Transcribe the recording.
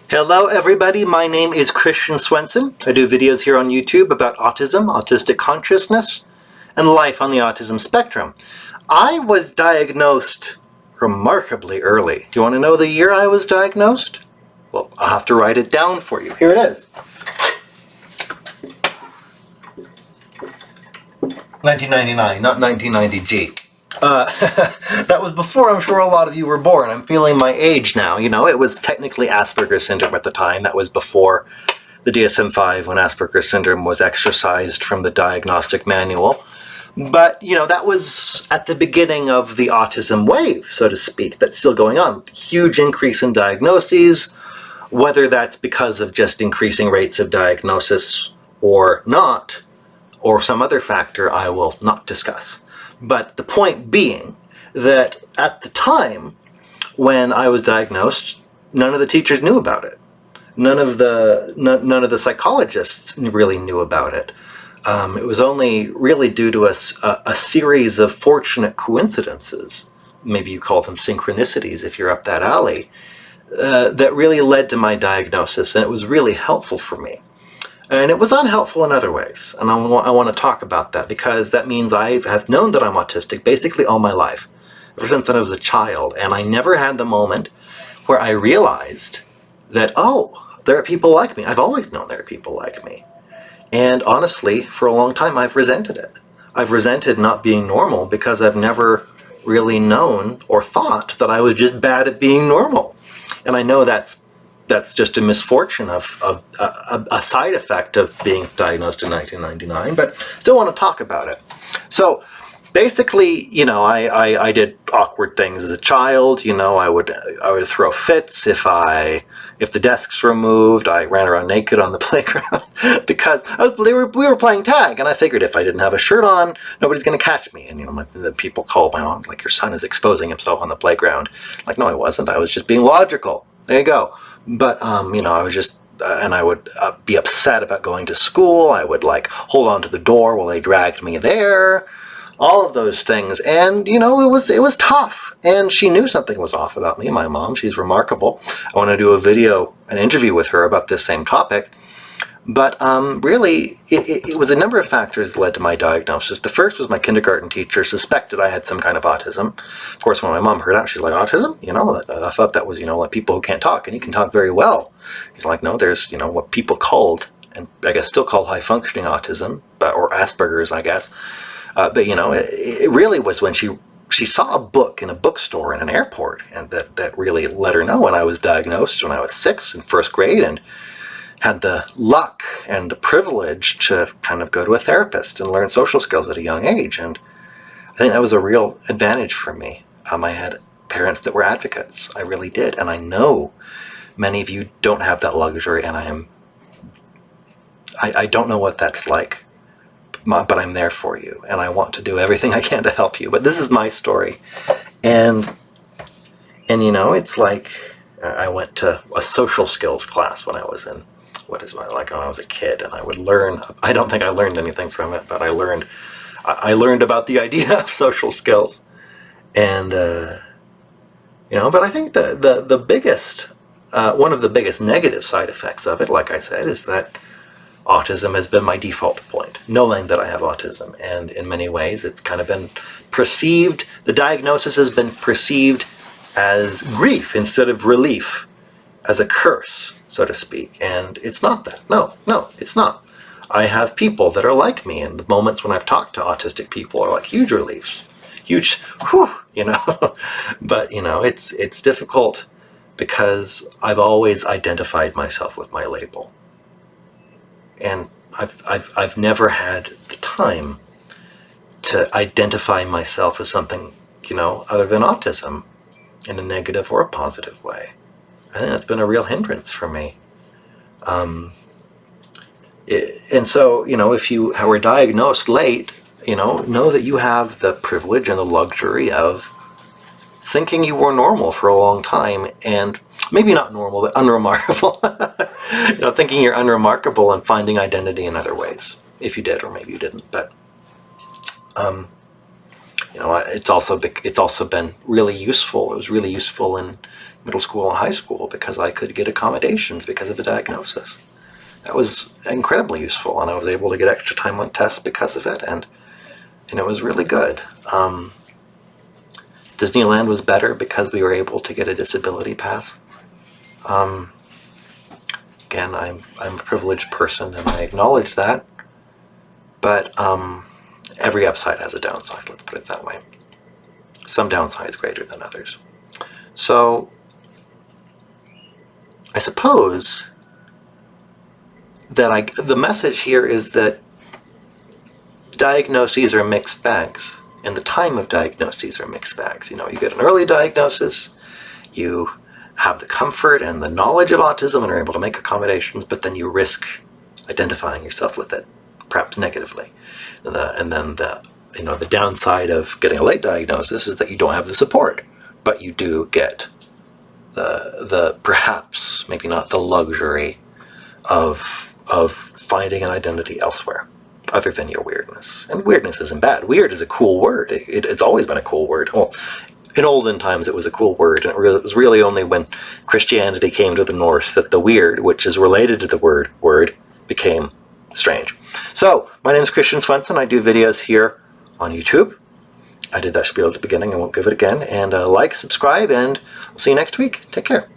Hello everybody, my name is Christian Swenson. I do videos here on YouTube about autism, autistic consciousness, and life on the autism spectrum. I was diagnosed remarkably early. Do you want to know the year I was diagnosed? Well, I'll have to write it down for you. Here it is. 1999, not 1990G. That was before I'm sure a lot of you were born. I'm feeling my age now. You know, it was technically Asperger's syndrome at the time. That was before the DSM-5 when Asperger's syndrome was exercised from the diagnostic manual. But, you know, that was at the beginning of the autism wave, so to speak, that's still going on. Huge increase in diagnoses, whether that's because of just increasing rates of diagnosis or not, or some other factor I will not discuss. But the point being that at the time when I was diagnosed, none of the teachers knew about it. None of the psychologists really knew about it. It was only really due to a series of fortunate coincidences, maybe you call them synchronicities if you're up that alley, that really led to my diagnosis, and it was really helpful for me. And it was unhelpful in other ways, and I want to talk about that because that means I have known that I'm autistic basically all my life, ever since I was a child, and I never had the moment where I realized that, oh, there are people like me. I've always known there are people like me. And honestly, for a long time, I've resented it. I've resented not being normal because I've never really known or thought that I was just bad at being normal. And I know that's just a misfortune of a side effect of being diagnosed in 1999, but still want to talk about it. So basically, you know, I did awkward things as a child. You know, I would throw fits if the desks were moved. I ran around naked on the playground because we were playing tag, and I figured if I didn't have a shirt on, nobody's going to catch me. And you know, the people called my mom, like, your son is exposing himself on the playground. Like, no, I wasn't. I was just being logical. There you go. But, you know, I was just, and I would be upset about going to school. I would, like, hold on to the door while they dragged me there. All of those things. And, you know, it was tough. And she knew something was off about me, my mom. She's remarkable. I want to do an interview with her about this same topic. But really, it was a number of factors that led to my diagnosis. The first was my kindergarten teacher suspected I had some kind of autism. Of course, when my mom heard out, she's like, autism? You know, I thought that was, you know, like people who can't talk, and you can talk very well. She's like, no, there's, you know, what people called, and I guess still call high-functioning autism, or Asperger's, I guess. But, you know, it really was when she saw a book in a bookstore in an airport, and that really let her know when I was diagnosed when I was 6 in first grade, and had the luck and the privilege to kind of go to a therapist and learn social skills at a young age. And I think that was a real advantage for me. I had parents that were advocates. I really did. And I know many of you don't have that luxury, and I don't know what that's like, but I'm there for you, and I want to do everything I can to help you. But this is my story. And you know, it's like I went to a social skills class when I was in, when I was a kid, and I would learn. I don't think I learned anything from it, but I learned about the idea of social skills, and you know. But I think the biggest, one of the biggest negative side effects of it, like I said, is that autism has been my default point, knowing that I have autism, and in many ways, it's kind of been perceived. The diagnosis has been perceived as grief instead of relief, as a curse, so to speak. And it's not that. No, it's not. I have people that are like me, and the moments when I've talked to autistic people are like huge reliefs. Huge, whew, you know. But, you know, it's difficult because I've always identified myself with my label. And I've never had the time to identify myself as something, you know, other than autism in a negative or a positive way. I think that's been a real hindrance for me. And so, you know, if you were diagnosed late, you know that you have the privilege and the luxury of thinking you were normal for a long time, and maybe not normal, but unremarkable. You know, thinking you're unremarkable and finding identity in other ways, if you did, or maybe you didn't. But you know, it's also been really useful. It was really useful in middle school and high school because I could get accommodations because of the diagnosis. That was incredibly useful, and I was able to get extra time on tests because of it, and it was really good. Disneyland was better because we were able to get a disability pass. Again, I'm a privileged person, and I acknowledge that, but every upside has a downside, let's put it that way. Some downsides greater than others. So I suppose that the message here is that diagnoses are mixed bags, and the time of diagnoses are mixed bags. You get an early diagnosis, you have the comfort and the knowledge of autism and are able to make accommodations, but then you risk identifying yourself with it, perhaps negatively. And then the downside of getting a late diagnosis is that you don't have the support, but you do get the perhaps, maybe not the luxury of finding an identity elsewhere other than your weirdness. And weirdness isn't bad. Weird is a cool word. It's always been a cool word. Well, in olden times it was a cool word, and it was really only when Christianity came to the North that the weird, which is related to the word, became strange. So, my name is Christian Swenson. I do videos here on YouTube. I did that spiel at the beginning. I won't give it again. And like, subscribe, and I'll see you next week. Take care.